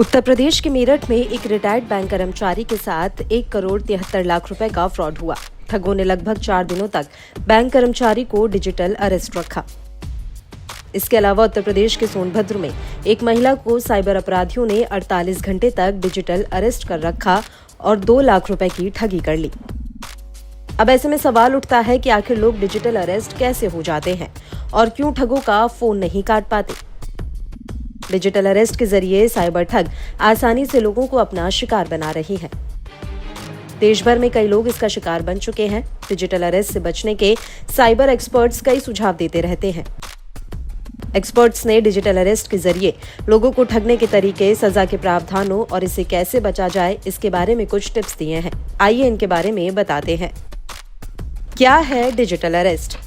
उत्तर प्रदेश के मेरठ में एक रिटायर्ड बैंक कर्मचारी के साथ 1,73,00,000 रुपए का फ्रॉड हुआ। ठगों ने लगभग 4 दिनों तक बैंक कर्मचारी को डिजिटल अरेस्ट रखा। इसके अलावा उत्तर प्रदेश के सोनभद्र में एक महिला को साइबर अपराधियों ने 48 घंटे तक डिजिटल अरेस्ट कर रखा और 2 लाख रुपए की ठगी कर ली। अब ऐसे में सवाल उठता है कि आखिर लोग डिजिटल अरेस्ट कैसे हो जाते हैं और क्यों ठगों का फोन नहीं काट पाते। डिजिटल अरेस्ट के जरिए साइबर ठग आसानी से लोगों को अपना शिकार बना रही हैं। देश भर में कई लोग इसका शिकार बन चुके हैं। डिजिटल अरेस्ट से बचने के साइबर एक्सपर्ट्स कई सुझाव देते रहते हैं। एक्सपर्ट्स ने डिजिटल अरेस्ट के जरिए लोगों को ठगने के तरीके, सजा के प्रावधानों और इससे कैसे बचा जाए, इसके बारे में कुछ टिप्स दिए हैं। आइए इनके बारे में बताते हैं। क्या है डिजिटल अरेस्ट?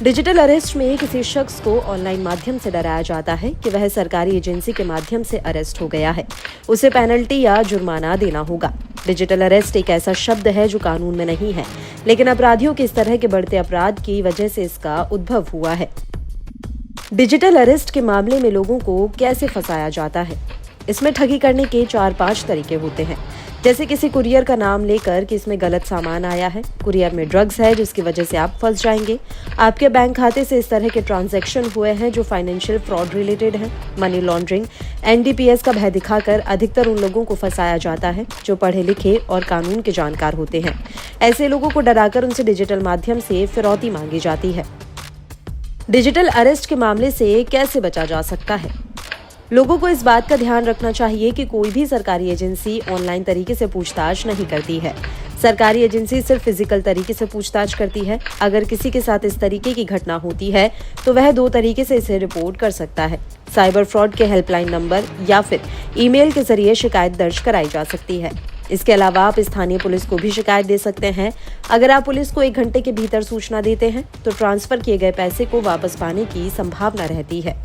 डिजिटल अरेस्ट में किसी शख्स को ऑनलाइन माध्यम से डराया जाता है कि वह सरकारी एजेंसी के माध्यम से अरेस्ट हो गया है, उसे पेनल्टी या जुर्माना देना होगा। डिजिटल अरेस्ट एक ऐसा शब्द है जो कानून में नहीं है, लेकिन अपराधियों के इस तरह के बढ़ते अपराध की वजह से इसका उद्भव हुआ है। डिजिटल अरेस्ट के मामले में लोगों को कैसे फंसाया जाता है? इसमें ठगी करने के 4-5 तरीके होते हैं। जैसे किसी कुरियर का नाम लेकर कि इसमें गलत सामान आया है, कुरियर में ड्रग्स है जिसकी वजह से आप फंस जाएंगे। आपके बैंक खाते से इस तरह के ट्रांजैक्शन हुए हैं जो फाइनेंशियल फ्रॉड रिलेटेड है। मनी लॉन्ड्रिंग, एनडीपीएस का भय दिखाकर अधिकतर उन लोगों को फंसाया जाता है जो पढ़े लिखे और कानून के जानकार होते हैं। ऐसे लोगों को डराकर उनसे डिजिटल माध्यम से फिरौती मांगी जाती है। डिजिटल अरेस्ट के मामले से कैसे बचा जा सकता है? लोगों को इस बात का ध्यान रखना चाहिए कि कोई भी सरकारी एजेंसी ऑनलाइन तरीके से पूछताछ नहीं करती है। सरकारी एजेंसी सिर्फ फिजिकल तरीके से पूछताछ करती है। अगर किसी के साथ इस तरीके की घटना होती है तो वह 2 तरीके से इसे रिपोर्ट कर सकता है। साइबर फ्रॉड के हेल्पलाइन नंबर या फिर ईमेल के जरिए शिकायत दर्ज कराई जा सकती है। इसके अलावा आप स्थानीय पुलिस को भी शिकायत दे सकते हैं। अगर आप पुलिस को 1 घंटे के भीतर सूचना देते हैं तो ट्रांसफर किए गए पैसे को वापस पाने की संभावना रहती है।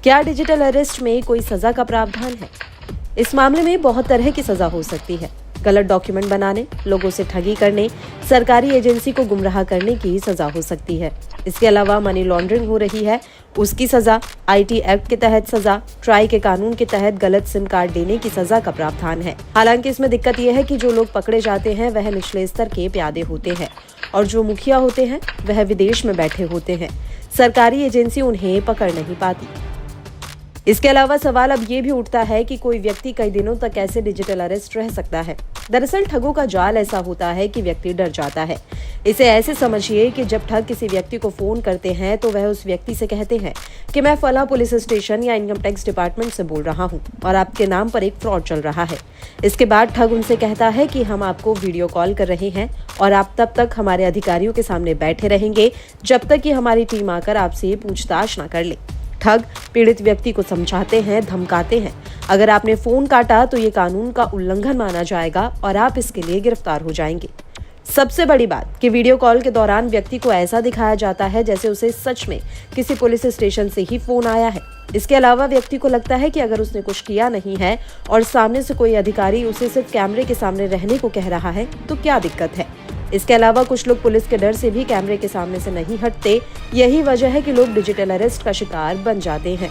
क्या डिजिटल अरेस्ट में कोई सजा का प्रावधान है? इस मामले में बहुत तरह की सजा हो सकती है। गलत डॉक्यूमेंट बनाने, लोगों से ठगी करने, सरकारी एजेंसी को गुमराह करने की सजा हो सकती है। इसके अलावा मनी लॉन्ड्रिंग हो रही है, उसकी सजा, आईटी एक्ट के तहत सजा, ट्राई के कानून के तहत गलत सिम कार्ड देने की सजा का प्रावधान है। हालांकि इसमें दिक्कत यह है कि जो लोग पकड़े जाते हैं वह निचले स्तर के प्यादे होते हैं और जो मुखिया होते हैं वह विदेश में बैठे होते हैं। सरकारी एजेंसी उन्हें पकड़ नहीं पाती। इसके अलावा सवाल अब ये भी उठता है कि कोई व्यक्ति कई दिनों तक कैसे डिजिटल अरेस्ट रह सकता है। दरअसल ठगों का जाल ऐसा होता है कि व्यक्ति डर जाता है। इसे ऐसे समझिए कि जब ठग किसी व्यक्ति को फोन करते हैं तो वह उस व्यक्ति से कहते हैं कि मैं फला पुलिस स्टेशन या इनकम टैक्स डिपार्टमेंट से बोल रहा हूँ और आपके नाम पर एक फ्रॉड चल रहा है। इसके बाद ठग उनसे कहता है कि हम आपको वीडियो कॉल कर रहे हैं और आप तब तक हमारे अधिकारियों के सामने बैठे रहेंगे जब तक कि हमारी टीम आकर आपसे पूछताछ न कर ले। ठग पीड़ित व्यक्ति को समझाते हैं, धमकाते हैं। अगर आपने फोन काटा तो ये कानून का उल्लंघन माना जाएगा और आप इसके लिए गिरफ्तार हो जाएंगे। सबसे बड़ी बात कि वीडियो कॉल के दौरान व्यक्ति को ऐसा दिखाया जाता है जैसे उसे सच में किसी पुलिस स्टेशन से ही फोन आया है। इसके अलावा व्यक्ति को लगता है कि अगर उसने कुछ किया नहीं है और सामने से कोई अधिकारी उसे सिर्फ कैमरे के सामने रहने को कह रहा है तो क्या दिक्कत है। इसके अलावा कुछ लोग पुलिस के डर से भी कैमरे के सामने से नहीं हटते। यही वजह है कि लोग डिजिटल अरेस्ट का शिकार बन जाते हैं।